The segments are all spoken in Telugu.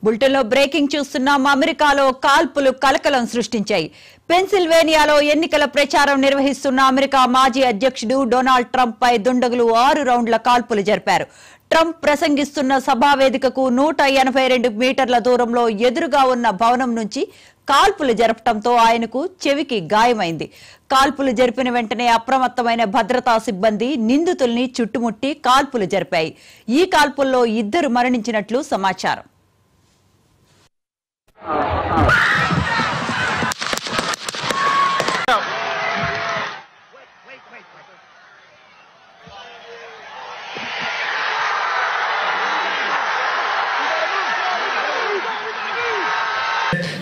బులెటిన్లో బ్రేకింగ్ చూస్తున్నాం. అమెరికాలో కాల్పులు కలకలం సృష్టించాయి. పెన్సిల్వేనియాలో ఎన్నికల ప్రచారం నిర్వహిస్తున్న అమెరికా మాజీ అధ్యక్షుడు డొనాల్డ్ ట్రంప్ పై దుండగులు 6 రౌండ్ల కాల్పులు జరిపారు. ట్రంప్ ప్రసంగిస్తున్న సభావేదికకు 182 మీటర్ల దూరంలో ఎదురుగా ఉన్న భవనం నుంచి కాల్పులు జరపడంతో ఆయనకు చెవికి గాయమైంది. కాల్పులు జరిపిన వెంటనే అప్రమత్తమైన భద్రతా సిబ్బంది నిందితుల్ని చుట్టుముట్టి కాల్పులు జరిపాయి. ఈ కాల్పుల్లో 2 మరణించినట్లు సమాచారం.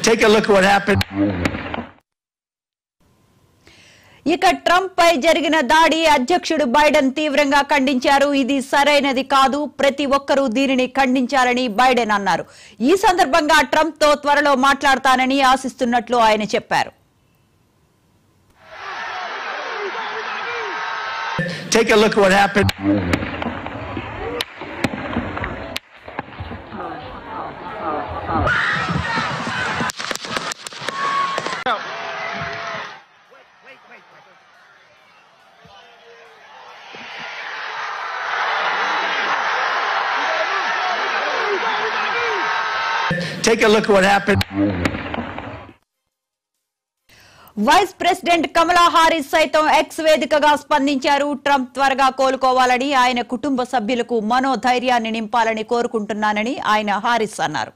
Take a look at what happened. ఇక ట్రంప్ పై జరిగిన దాడి అధ్యక్షుడు బైడెన్ తీవ్రంగా ఖండించారు. ఇది సరైనది కాదు, ప్రతి ఒక్కరూ దీనిని ఖండించాలని బైడెన్ అన్నారు. ఈ సందర్భంగా ట్రంప్ తో త్వరలో మాట్లాడతానని ఆశిస్తున్నట్లు ఆయన చెప్పారు. Take a look at what happened. Take a look at what happened. Vice president Kamala Harris సైతం ఎక్స్ వేదికగా స్పందించారు. ట్రంప్ త్వరగా కోలుకోవాలని, ఆయన కుటుంబ సభ్యులకు మనోధైర్యాన్ని నింపాలని కోరుకుంటున్నానని ఆయన హారిస్ అన్నారు.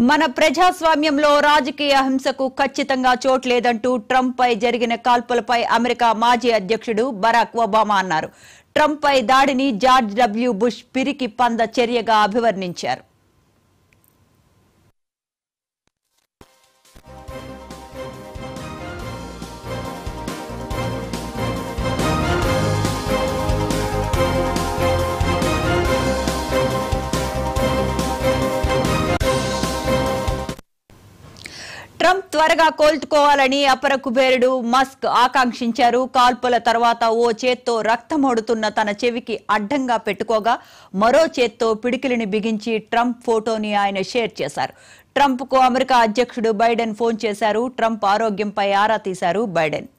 మన ప్రజాస్వామ్యంలో రాజకీయ హింసకు ఖచ్చితంగా చోట్లేదంటూ ట్రంప్ పై జరిగిన కాల్పులపై అమెరికా మాజీ అధ్యక్షుడు బరాక్ ఒబామా అన్నారు. ట్రంప్ పై దాడిని జార్జ్ డబ్ల్యూ బుష్ పిరికి పంద చర్యగా అభివర్ణించారు. ట్రంప్ త్వరగా కోలుకోవాలని అపర కుబేరుడు మస్క్ ఆకాంక్షించారు. కాల్పుల తర్వాత ఓ చేత్తో రక్తమోడుతున్న తన చెవికి అడ్డంగా పెట్టుకోగా మరో చేత్తో పిడికిలిని బిగించి ట్రంప్ ఫోటోని ఆయన షేర్ చేశారు. ట్రంప్ కు అమెరికా అధ్యక్షుడు బైడెన్ ఫోన్ చేశారు. ట్రంప్ ఆరోగ్యంపై ఆరా తీశారు బైడెన్.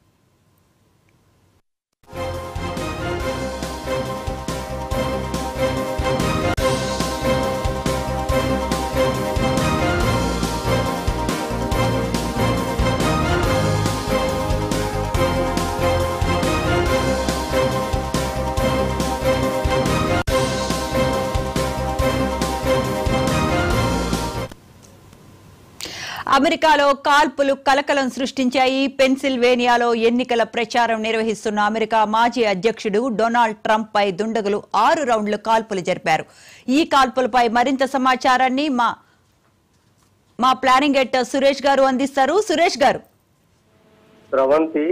అమెరికాలో కాల్పులు కలకలం సృష్టించాయి. పెన్సిల్వేనియాలో ఎన్నికల ప్రచారం నిర్వహిస్తున్న అమెరికా మాజీ అధ్యక్షుడు డొనాల్డ్ ట్రంప్ పై దుండగులు 6 రౌండ్లు కాల్పులు జరిపారు. ఈ కాల్పులపై మరింత సమాచారాన్ని మా ప్లానింగ్ ఎడిటర్ సురేష్ గారు అందిస్తారు. సురేష్ గారు. స్రవంతి,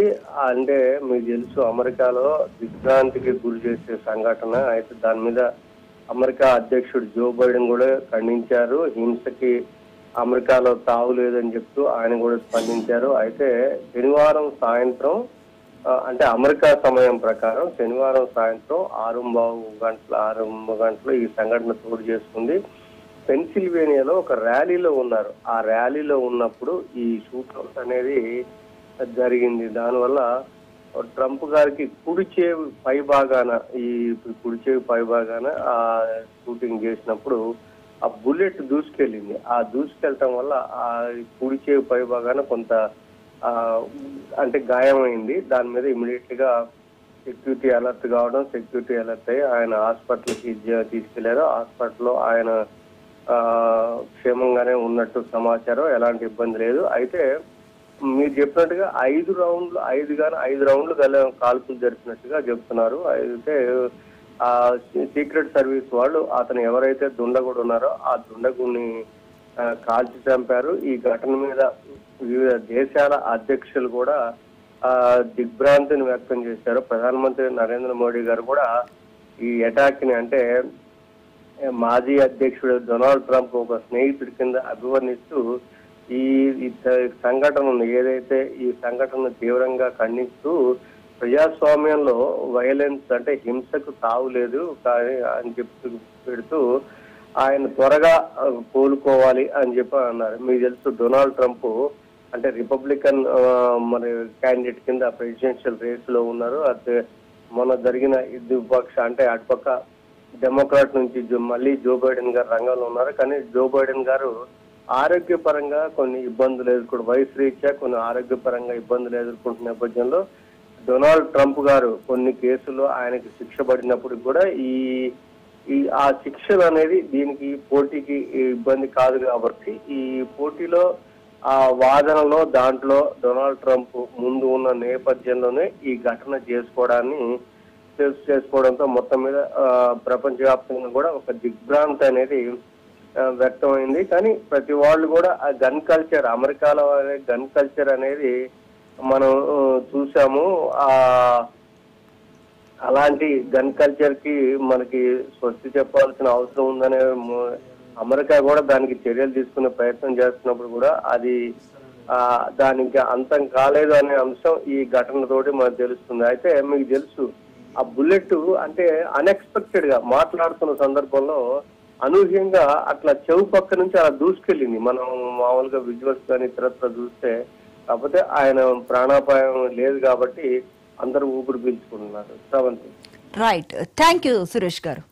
అంటే మీకు తెలుసు అమెరికాలో దిగ్భ్రాంతికి గురి చేసే సంఘటన. అయితే దాని మీద అమెరికా అధ్యక్షుడు జో బైడెన్ కూడా ఖండించారు. హింసకి అమెరికాలో తావు లేదని చెప్తూ ఆయన కూడా స్పందించారు. అయితే శనివారం సాయంత్రం, అంటే అమెరికా సమయం ప్రకారం శనివారం సాయంత్రం 6:30 గంటలు ఈ సంఘటన చోటు చేసుకుంది. పెన్సిల్వేనియాలో ఒక ర్యాలీలో ఉన్నారు. ఆ ర్యాలీలో ఉన్నప్పుడు ఈ షూట్అవుట్ అనేది జరిగింది. దానివల్ల ట్రంప్ గారికి కుడి చెవి పై భాగాన ఆ షూటింగ్ చేసినప్పుడు ఆ బుల్లెట్ దూసుకెళ్ళింది. ఆ దూసుకెళ్ళటం వల్ల ఆ కుడి చెవి పై భాగాన కొంత అంటే గాయమైంది. దాని మీద ఇమీడియట్ గా సెక్యూరిటీ అలర్ట్ అయ్యి ఆయన హాస్పిటల్కి తీసుకెళ్లారు. హాస్పిటల్లో ఆయన క్షేమంగానే ఉన్నట్టు సమాచారం, ఎలాంటి ఇబ్బంది లేదు. అయితే మీరు చెప్పినట్టుగా 5 రౌండ్లు కాల్పులు జరిపినట్టుగా చెప్తున్నారు. అయితే ఆ సీక్రెట్ సర్వీస్ వాళ్ళు అతను ఎవరైతే దుండగుడు ఉన్నారో ఆ దుండగుడిని కాల్చి చంపారు. ఈ ఘటన మీద వివిధ దేశాల అధ్యక్షులు కూడా దిగ్భ్రాంతిని వ్యక్తం చేశారు. ప్రధానమంత్రి నరేంద్ర మోడీ గారు కూడా ఈ అటాక్ ని అంటే మాజీ అధ్యక్షుడు డొనాల్డ్ ట్రంప్ ఒక స్నేహితుడి కింద అభివర్ణిస్తూ ఈ సంఘటనను ఏదైతే ఈ సంఘటనను తీవ్రంగా ఖండిస్తూ ప్రజాస్వామ్యంలో వైలెన్స్ అంటే హింసకు తావు లేదు అని చెప్తూ పెడుతూ ఆయన త్వరగా కోలుకోవాలి అని చెప్పి అన్నారు. మీకు తెలుసు డొనాల్డ్ ట్రంప్ అంటే రిపబ్లికన్ మరి క్యాండిడేట్ కింద ప్రెసిడెన్షియల్ రేస్ లో ఉన్నారు. అది మొన్న జరిగిన విపక్ష అంటే అటుపక్క డెమోక్రాట్ నుంచి మళ్ళీ జో బైడెన్ గారు రంగంలో ఉన్నారు. కానీ జో బైడెన్ గారు ఆరోగ్యపరంగా కొన్ని ఇబ్బందులు వయసు రీత్యా కొన్ని ఆరోగ్యపరంగా ఇబ్బందులు ఎదుర్కొంటున్న నేపథ్యంలో డొనాల్డ్ ట్రంప్ గారు కొన్ని కేసుల్లో ఆయనకి శిక్ష పడినప్పుడు కూడా ఆ శిక్షలు అనేది దీనికి పోటీకి ఇబ్బంది కాదు కాబట్టి ఈ పోటీలో ఆ వాదనలో దాంట్లో డొనాల్డ్ ట్రంప్ ముందు ఉన్న నేపథ్యంలోనే ఈ ఘటన చేసుకోవడంతో మొత్తం మీద ప్రపంచవ్యాప్తంగా కూడా ఒక దిగ్భ్రాంతి అనేది వ్యక్తమైంది. కానీ ప్రతి వాళ్ళు కూడా ఆ గన్ కల్చర్ అమెరికాలో గన్ కల్చర్ అనేది మనం చూసాము. అలాంటి గన్ కల్చర్ కి మనకి స్వస్తి చెప్పాల్సిన అవసరం ఉందనే అమెరికా కూడా దానికి చర్యలు తీసుకునే ప్రయత్నం చేస్తున్నప్పుడు కూడా అది దానికి అంతం కాలేదు అనే అంశం ఈ ఘటనతోటి మనకు తెలుస్తుంది. అయితే మీకు తెలుసు ఆ బుల్లెట్ అంటే అన్ఎక్స్పెక్టెడ్ గా మాట్లాడుతున్న సందర్భంలో అనూహ్యంగా అట్లా చెవు పక్క నుంచి అలా దూసుకెళ్ళింది. మనం మామూలుగా విజువల్స్ కానీ ఇతరత్ర చూస్తే, కాకపోతే ఆయన ప్రాణాపాయం లేదు కాబట్టి అందరూ ఊపిరి పీల్చుకుంటున్నారు. Sravanthi. Right, thank you Suresh గారు.